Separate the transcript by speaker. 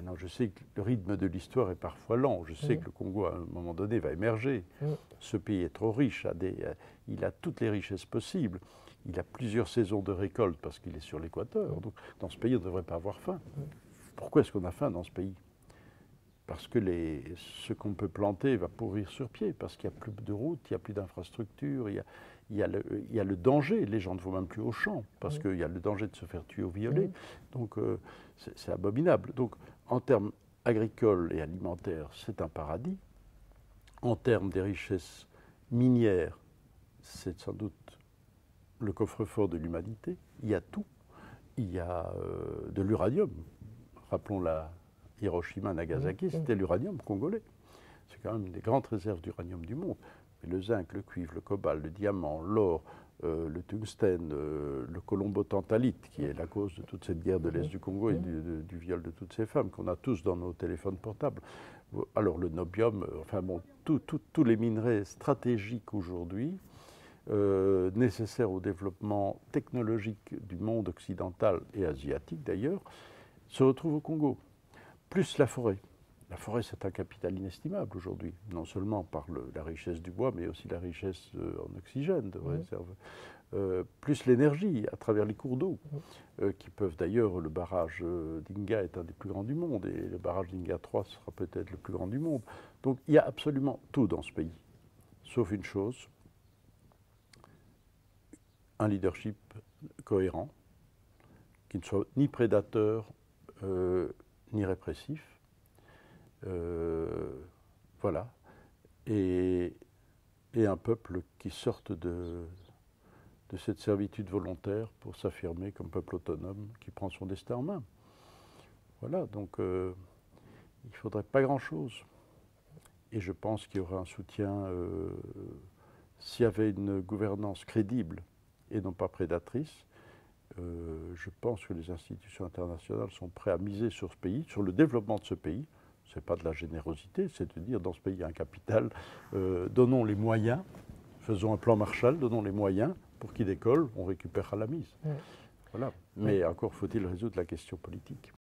Speaker 1: Maintenant, je sais que le rythme de l'histoire est parfois lent. Je sais que le Congo, à un moment donné, va émerger. Ce pays est trop riche, il a toutes les richesses possibles. Il a plusieurs saisons de récolte parce qu'il est sur l'équateur. Donc, dans ce pays, on ne devrait pas avoir faim. Pourquoi est-ce qu'on a faim dans ce pays? Parce que ce qu'on peut planter va pourrir sur pied, parce qu'il n'y a plus de routes, il n'y a plus d'infrastructures, il y a le danger. Les gens ne vont même plus au champ, parce qu'il y a le danger de se faire tuer ou violer. Donc, c'est abominable. Donc, en termes agricoles et alimentaires, c'est un paradis. En termes des richesses minières, c'est sans doute le coffre-fort de l'humanité. Il y a tout. Il y a de l'uranium. Rappelons la Hiroshima, Nagasaki, c'était l'uranium congolais. C'est quand même une des grandes réserves d'uranium du monde. Mais le zinc, le cuivre, le cobalt, le diamant, l'or, le tungstène, le colombo-tantalite, qui est la cause de toute cette guerre de l'Est du Congo et du viol de toutes ces femmes qu'on a tous dans nos téléphones portables. Alors le nobium, enfin bon, tous les minerais stratégiques aujourd'hui, nécessaires au développement technologique du monde occidental et asiatique d'ailleurs, se retrouvent au Congo. Plus la forêt. La forêt, c'est un capital inestimable aujourd'hui, non seulement par la richesse du bois, mais aussi la richesse en oxygène de réserve. Plus l'énergie à travers les cours d'eau, qui peuvent d'ailleurs, le barrage d'Inga est un des plus grands du monde, et le barrage d'Inga 3 sera peut-être le plus grand du monde. Donc il y a absolument tout dans ce pays, sauf une chose, un leadership cohérent, qui ne soit ni prédateur, ni répressif. Voilà. Et un peuple qui sorte de cette servitude volontaire pour s'affirmer comme peuple autonome qui prend son destin en main. Voilà, donc il ne faudrait pas grand-chose. Et je pense qu'il y aura un soutien, s'il y avait une gouvernance crédible et non pas prédatrice. Je pense que les institutions internationales sont prêtes à miser sur ce pays, sur le développement de ce pays. Ce n'est pas de la générosité, c'est de dire dans ce pays il y a un capital, donnons les moyens, faisons un plan Marshall, donnons les moyens pour qu'il décolle, on récupérera la mise. Voilà. Mais encore faut-il résoudre la question politique.